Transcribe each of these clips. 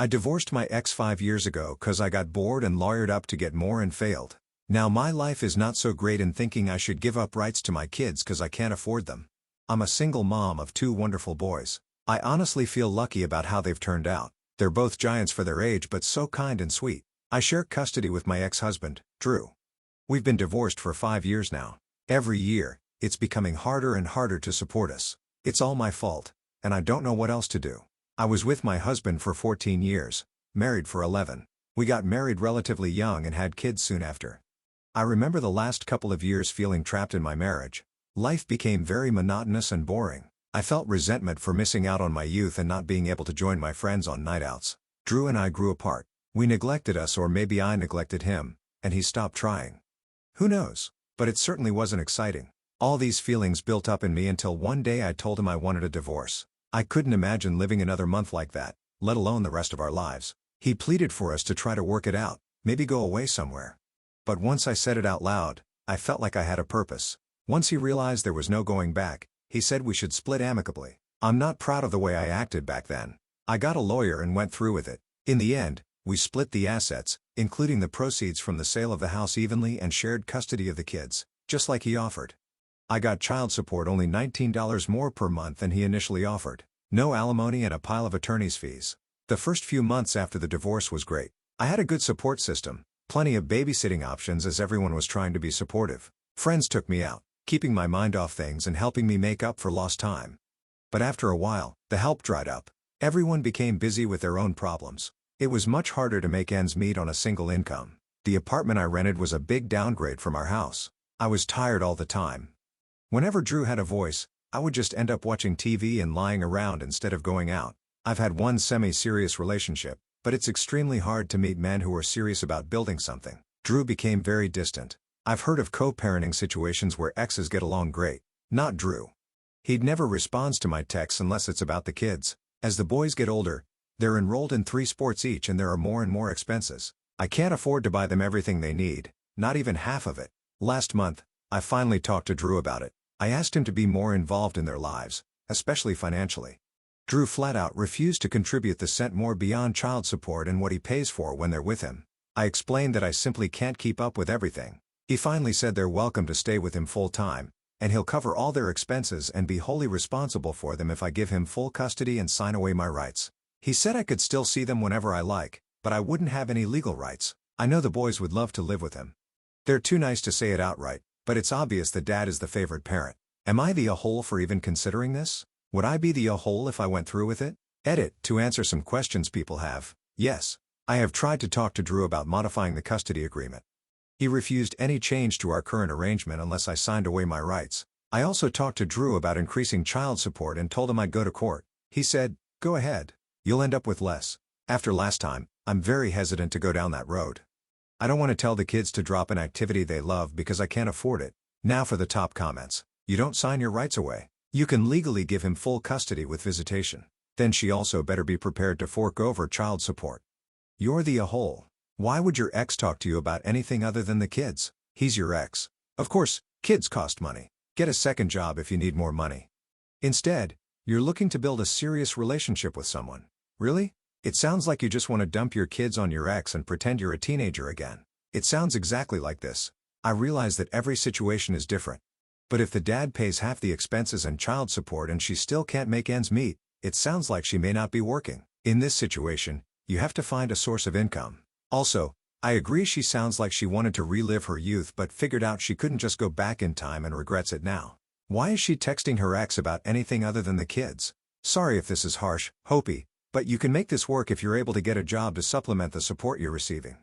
I divorced my ex 5 years ago cause I got bored and lawyered up to get more and failed. Now my life is not so great and thinking I should give up rights to my kids cause I can't afford them. I'm a single mom of 2 wonderful boys. I honestly feel lucky about how they've turned out. They're both giants for their age but so kind and sweet. I share custody with my ex-husband, Drew. We've been divorced for 5 years now. Every year, it's becoming harder and harder to support us. It's all my fault, and I don't know what else to do. I was with my husband for 14 years, married for 11. We got married relatively young and had kids soon after. I remember the last couple of years feeling trapped in my marriage. Life became very monotonous and boring. I felt resentment for missing out on my youth and not being able to join my friends on night outs. Drew and I grew apart. We neglected us, or maybe I neglected him, and he stopped trying. Who knows? But it certainly wasn't exciting. All these feelings built up in me until one day I told him I wanted a divorce. I couldn't imagine living another month like that, let alone the rest of our lives. He pleaded for us to try to work it out, maybe go away somewhere. But once I said it out loud, I felt like I had a purpose. Once he realized there was no going back, he said we should split amicably. I'm not proud of the way I acted back then. I got a lawyer and went through with it. In the end, we split the assets, including the proceeds from the sale of the house evenly, and shared custody of the kids, just like he offered. I got child support only $19 more per month than he initially offered. No alimony and a pile of attorney's fees. The first few months after the divorce was great. I had a good support system, plenty of babysitting options as everyone was trying to be supportive. Friends took me out, keeping my mind off things and helping me make up for lost time. But after a while, the help dried up. Everyone became busy with their own problems. It was much harder to make ends meet on a single income. The apartment I rented was a big downgrade from our house. I was tired all the time. Whenever Drew had a voice, I would just end up watching TV and lying around instead of going out. I've had one semi-serious relationship, but it's extremely hard to meet men who are serious about building something. Drew became very distant. I've heard of co-parenting situations where exes get along great. Not Drew. He'd never responds to my texts unless it's about the kids. As the boys get older, they're enrolled in 3 sports each and there are more and more expenses. I can't afford to buy them everything they need, not even half of it. Last month, I finally talked to Drew about it. I asked him to be more involved in their lives, especially financially. Drew flat out refused to contribute the cent more beyond child support and what he pays for when they're with him. I explained that I simply can't keep up with everything. He finally said they're welcome to stay with him full time, and he'll cover all their expenses and be wholly responsible for them if I give him full custody and sign away my rights. He said I could still see them whenever I like, but I wouldn't have any legal rights. I know the boys would love to live with him. They're too nice to say it outright, but it's obvious that Dad is the favorite parent. Am I the ahole for even considering this? Would I be the ahole if I went through with it? Edit, to answer some questions people have. Yes. I have tried to talk to Drew about modifying the custody agreement. He refused any change to our current arrangement unless I signed away my rights. I also talked to Drew about increasing child support and told him I'd go to court. He said, "Go ahead. You'll end up with less." After last time, I'm very hesitant to go down that road. I don't want to tell the kids to drop an activity they love because I can't afford it. Now for the top comments. You don't sign your rights away. You can legally give him full custody with visitation. Then she also better be prepared to fork over child support. You're the ahole. Why would your ex talk to you about anything other than the kids? He's your ex. Of course, kids cost money. Get a second job if you need more money. Instead, you're looking to build a serious relationship with someone. Really? It sounds like you just want to dump your kids on your ex and pretend you're a teenager again. It sounds exactly like this. I realize that every situation is different. But if the dad pays half the expenses and child support and she still can't make ends meet, it sounds like she may not be working. In this situation, you have to find a source of income. Also, I agree she sounds like she wanted to relive her youth but figured out she couldn't just go back in time and regrets it now. Why is she texting her ex about anything other than the kids? Sorry if this is harsh, Hopi, but you can make this work if you're able to get a job to supplement the support you're receiving.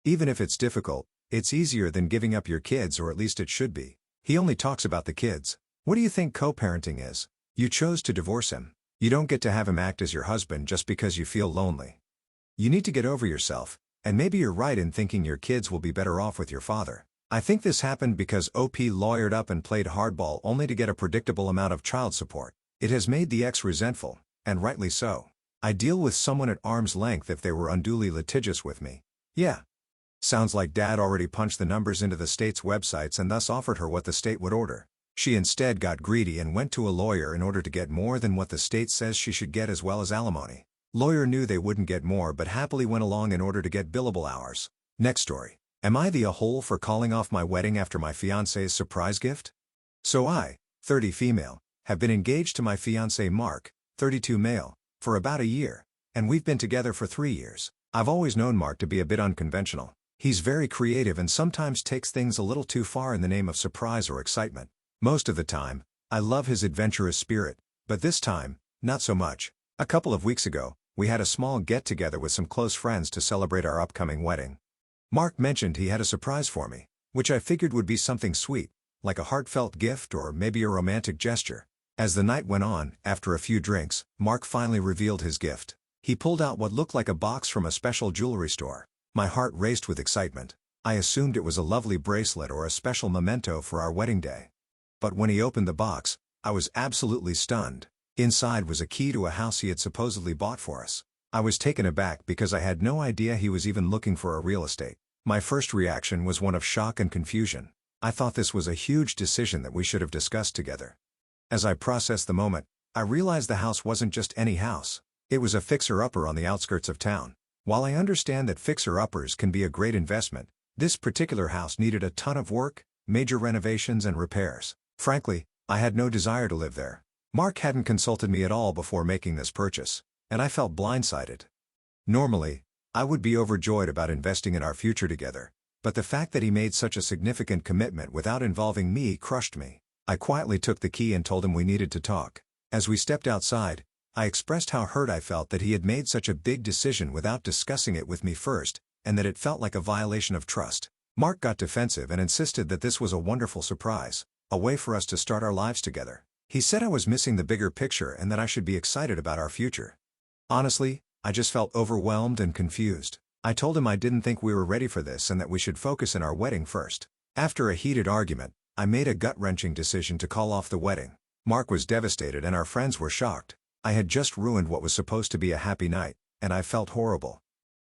Even if it's difficult, it's easier than giving up your kids, or at least it should be. He only talks about the kids. What do you think co-parenting is? You chose to divorce him. You don't get to have him act as your husband just because you feel lonely. You need to get over yourself, and maybe you're right in thinking your kids will be better off with your father. I think this happened because OP lawyered up and played hardball only to get a predictable amount of child support. It has made the ex resentful, and rightly so. I deal with someone at arm's length if they were unduly litigious with me. Yeah. Sounds like Dad already punched the numbers into the state's websites and thus offered her what the state would order. She instead got greedy and went to a lawyer in order to get more than what the state says she should get, as well as alimony. Lawyer knew they wouldn't get more but happily went along in order to get billable hours. Next story. Am I the ahole for calling off my wedding after my fiancé's surprise gift? So I, 30 female, have been engaged to my fiancé Mark, 32 male, for about a year, and we've been together for 3 years. I've always known Mark to be a bit unconventional. He's very creative and sometimes takes things a little too far in the name of surprise or excitement. Most of the time, I love his adventurous spirit, but this time, not so much. A couple of weeks ago, we had a small get-together with some close friends to celebrate our upcoming wedding. Mark mentioned he had a surprise for me, which I figured would be something sweet, like a heartfelt gift or maybe a romantic gesture. As the night went on, after a few drinks, Mark finally revealed his gift. He pulled out what looked like a box from a special jewelry store. My heart raced with excitement. I assumed it was a lovely bracelet or a special memento for our wedding day. But when he opened the box, I was absolutely stunned. Inside was a key to a house he had supposedly bought for us. I was taken aback because I had no idea he was even looking for a real estate. My first reaction was one of shock and confusion. I thought this was a huge decision that we should have discussed together. As I processed the moment, I realized the house wasn't just any house. It was a fixer-upper on the outskirts of town. While I understand that fixer-uppers can be a great investment, this particular house needed a ton of work, major renovations and repairs. Frankly, I had no desire to live there. Mark hadn't consulted me at all before making this purchase, and I felt blindsided. Normally, I would be overjoyed about investing in our future together, but the fact that he made such a significant commitment without involving me crushed me. I quietly took the key and told him we needed to talk. As we stepped outside, I expressed how hurt I felt that he had made such a big decision without discussing it with me first, and that it felt like a violation of trust. Mark got defensive and insisted that this was a wonderful surprise, a way for us to start our lives together. He said I was missing the bigger picture and that I should be excited about our future. Honestly, I just felt overwhelmed and confused. I told him I didn't think we were ready for this and that we should focus on our wedding first. After a heated argument, I made a gut-wrenching decision to call off the wedding. Mark was devastated and our friends were shocked. I had just ruined what was supposed to be a happy night, and I felt horrible.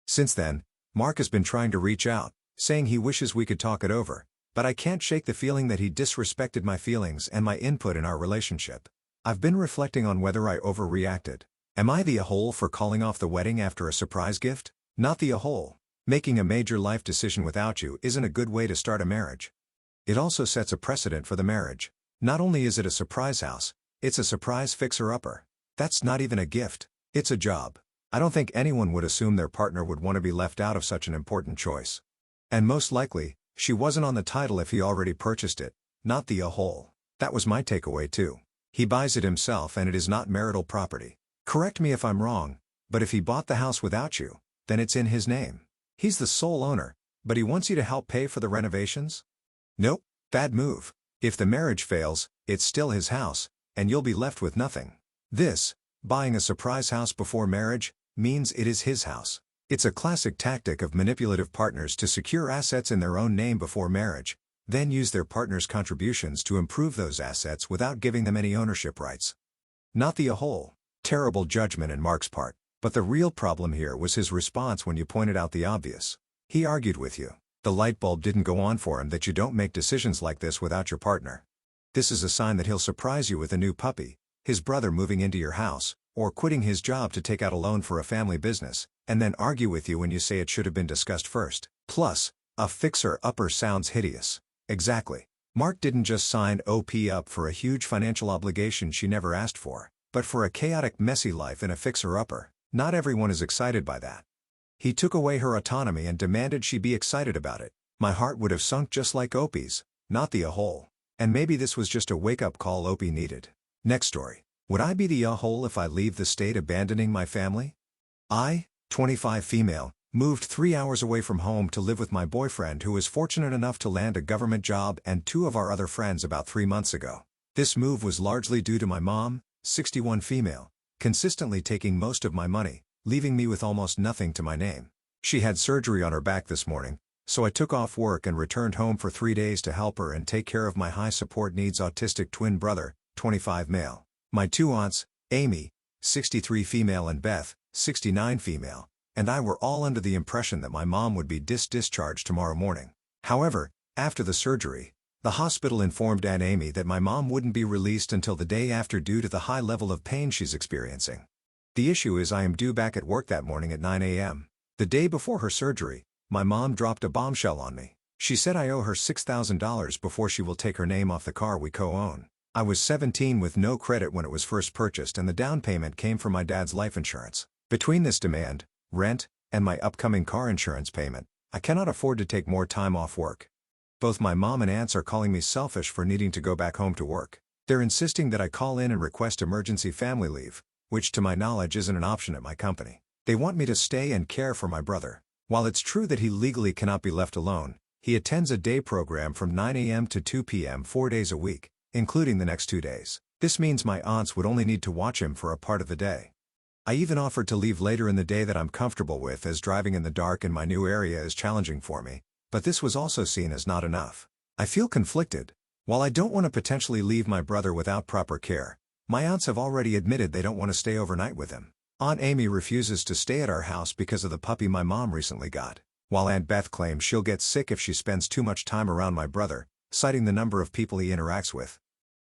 Since then, Mark has been trying to reach out, saying he wishes we could talk it over, but I can't shake the feeling that he disrespected my feelings and my input in our relationship. I've been reflecting on whether I overreacted. Am I the ahole for calling off the wedding after a surprise gift? Not the ahole. Making a major life decision without you isn't a good way to start a marriage. It also sets a precedent for the marriage. Not only is it a surprise house, it's a surprise fixer-upper. That's not even a gift, it's a job. I don't think anyone would assume their partner would want to be left out of such an important choice. And most likely, she wasn't on the title if he already purchased it, not the ahole. That was my takeaway too. He buys it himself and it is not marital property. Correct me if I'm wrong, but if he bought the house without you, then it's in his name. He's the sole owner, but he wants you to help pay for the renovations? Nope, bad move. If the marriage fails, it's still his house, and you'll be left with nothing. This, buying a surprise house before marriage, means it is his house. It's a classic tactic of manipulative partners to secure assets in their own name before marriage, then use their partner's contributions to improve those assets without giving them any ownership rights. Not the ahole. Terrible judgment in Mark's part, but the real problem here was his response when you pointed out the obvious. He argued with you. The light bulb didn't go on for him that you don't make decisions like this without your partner. This is a sign that he'll surprise you with a new puppy, his brother moving into your house, or quitting his job to take out a loan for a family business, and then argue with you when you say it should have been discussed first. Plus, a fixer-upper sounds hideous. Exactly. Mark didn't just sign OP up for a huge financial obligation she never asked for, but for a chaotic, messy life in a fixer-upper. Not everyone is excited by that. He took away her autonomy and demanded she be excited about it. My heart would have sunk just like Opie's, not the ahole. And maybe this was just a wake-up call Opie needed. Next story. Would I be the ahole if I leave the state abandoning my family? I, 25 female, moved 3 hours away from home to live with my boyfriend who was fortunate enough to land a government job and 2 of our other friends about 3 months ago. This move was largely due to my mom, 61 female, consistently taking most of my money, leaving me with almost nothing to my name. She had surgery on her back this morning, so I took off work and returned home for 3 days to help her and take care of my high support needs autistic twin brother, 25 male. My 2 aunts, Amy, 63 female and Beth, 69 female, and I were all under the impression that my mom would be discharged tomorrow morning. However, after the surgery, the hospital informed Aunt Amy that my mom wouldn't be released until the day after due to the high level of pain she's experiencing. The issue is I am due back at work that morning at 9 a.m. The day before her surgery, my mom dropped a bombshell on me. She said I owe her $6,000 before she will take her name off the car we co-own. I was 17 with no credit when it was first purchased, and the down payment came from my dad's life insurance. Between this demand, rent, and my upcoming car insurance payment, I cannot afford to take more time off work. Both my mom and aunts are calling me selfish for needing to go back home to work. They're insisting that I call in and request emergency family leave, which to my knowledge isn't an option at my company. They want me to stay and care for my brother. While it's true that he legally cannot be left alone, he attends a day program from 9 a.m. to 2 p.m. 4 days a week, including the next 2 days. This means my aunts would only need to watch him for a part of the day. I even offered to leave later in the day that I'm comfortable with, as driving in the dark in my new area is challenging for me, but this was also seen as not enough. I feel conflicted. While I don't want to potentially leave my brother without proper care, my aunts have already admitted they don't want to stay overnight with him. Aunt Amy refuses to stay at our house because of the puppy my mom recently got, while Aunt Beth claims she'll get sick if she spends too much time around my brother, citing the number of people he interacts with.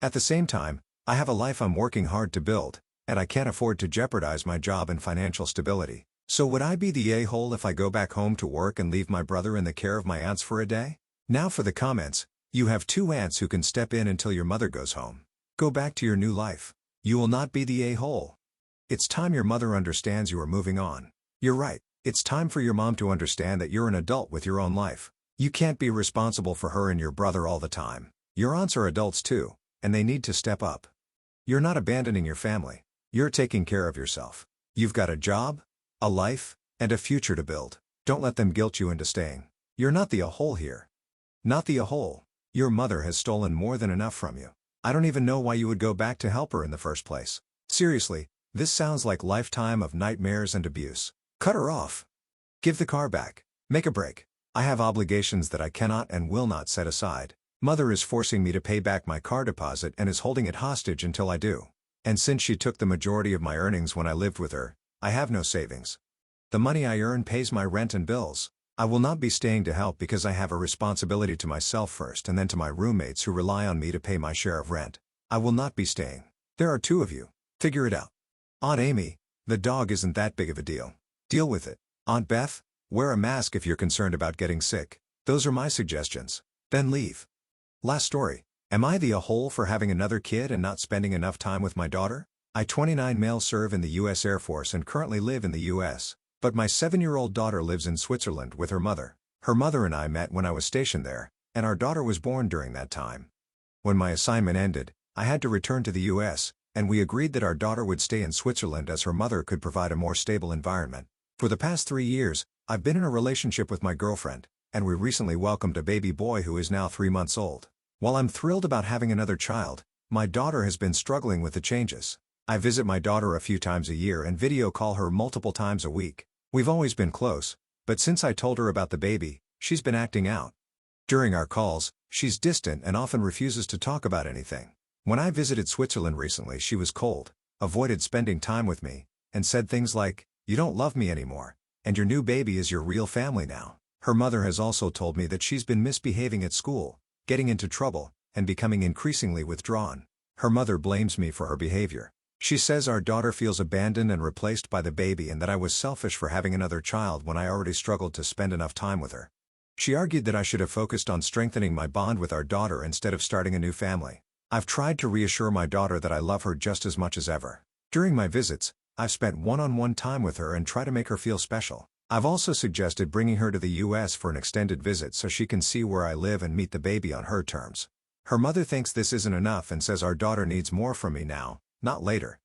At the same time, I have a life I'm working hard to build, and I can't afford to jeopardize my job and financial stability. So would I be the a-hole if I go back home to work and leave my brother in the care of my aunts for a day? Now for the comments. You have 2 aunts who can step in until your mother goes home. Go back to your new life. You will not be the a-hole. It's time your mother understands you are moving on. You're right. It's time for your mom to understand that you're an adult with your own life. You can't be responsible for her and your brother all the time. Your aunts are adults too, and they need to step up. You're not abandoning your family. You're taking care of yourself. You've got a job, a life, and a future to build. Don't let them guilt you into staying. You're not the a-hole here. Not the a-hole. Your mother has stolen more than enough from you. I don't even know why you would go back to help her in the first place. Seriously, this sounds like lifetime of nightmares and abuse. Cut her off. Give the car back. Make a break. I have obligations that I cannot and will not set aside. Mother is forcing me to pay back my car deposit and is holding it hostage until I do. And since she took the majority of my earnings when I lived with her, I have no savings. The money I earn pays my rent and bills. I will not be staying to help because I have a responsibility to myself first and then to my roommates who rely on me to pay my share of rent. I will not be staying. There are 2 of you. Figure it out. Aunt Amy, the dog isn't that big of a deal. Deal with it. Aunt Beth, wear a mask if you're concerned about getting sick. Those are my suggestions. Then leave. Last story. Am I the a-hole for having another kid and not spending enough time with my daughter? I 29 male serve in the U.S. Air Force and currently live in the U.S., but my 7-year-old daughter lives in Switzerland with her mother. Her mother and I met when I was stationed there, and our daughter was born during that time. When my assignment ended, I had to return to the U.S., and we agreed that our daughter would stay in Switzerland as her mother could provide a more stable environment. For the past 3 years, I've been in a relationship with my girlfriend, and we recently welcomed a baby boy who is now 3 months old. While I'm thrilled about having another child, my daughter has been struggling with the changes. I visit my daughter a few times a year and video call her multiple times a week. We've always been close, but since I told her about the baby, she's been acting out. During our calls, she's distant and often refuses to talk about anything. When I visited Switzerland recently, she was cold, avoided spending time with me, and said things like, "You don't love me anymore, and your new baby is your real family now." Her mother has also told me that she's been misbehaving at school, getting into trouble, and becoming increasingly withdrawn. Her mother blames me for her behavior. She says our daughter feels abandoned and replaced by the baby and that I was selfish for having another child when I already struggled to spend enough time with her. She argued that I should have focused on strengthening my bond with our daughter instead of starting a new family. I've tried to reassure my daughter that I love her just as much as ever. During my visits, I've spent one-on-one time with her and try to make her feel special. I've also suggested bringing her to the U.S. for an extended visit so she can see where I live and meet the baby on her terms. Her mother thinks this isn't enough and says our daughter needs more from me now, not later.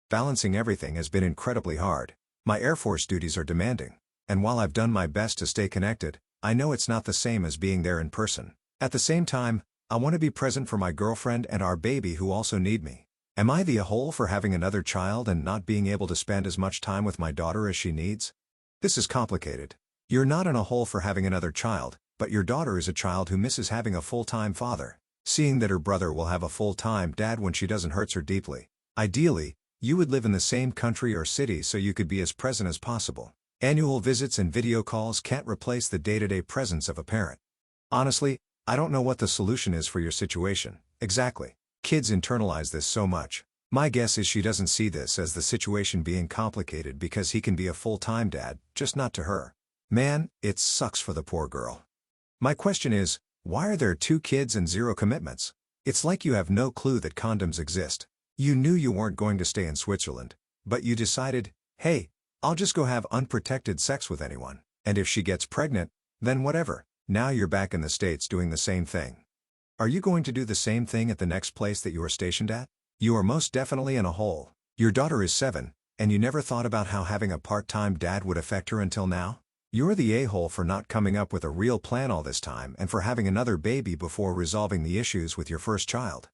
Balancing everything has been incredibly hard. My Air Force duties are demanding, and while I've done my best to stay connected, I know it's not the same as being there in person. At the same time, I want to be present for my girlfriend and our baby who also need me. Am I the a-hole for having another child and not being able to spend as much time with my daughter as she needs? This is complicated. You're not an a-hole for having another child, but your daughter is a child who misses having a full-time father. Seeing that her brother will have a full-time dad when she doesn't hurts her deeply. Ideally, you would live in the same country or city so you could be as present as possible. Annual visits and video calls can't replace the day-to-day presence of a parent. Honestly, I don't know what the solution is for your situation, exactly. Kids internalize this so much. My guess is she doesn't see this as the situation being complicated because he can be a full-time dad, just not to her. Man, it sucks for the poor girl. My question is, why are there 2 kids and 0 commitments? It's like you have no clue that condoms exist. You knew you weren't going to stay in Switzerland, but you decided, hey, I'll just go have unprotected sex with anyone, and if she gets pregnant, then whatever. Now you're back in the States doing the same thing. Are you going to do the same thing at the next place that you are stationed at? You are most definitely in a hole. Your daughter is 7, and you never thought about how having a part-time dad would affect her until now? You're the a-hole for not coming up with a real plan all this time and for having another baby before resolving the issues with your first child.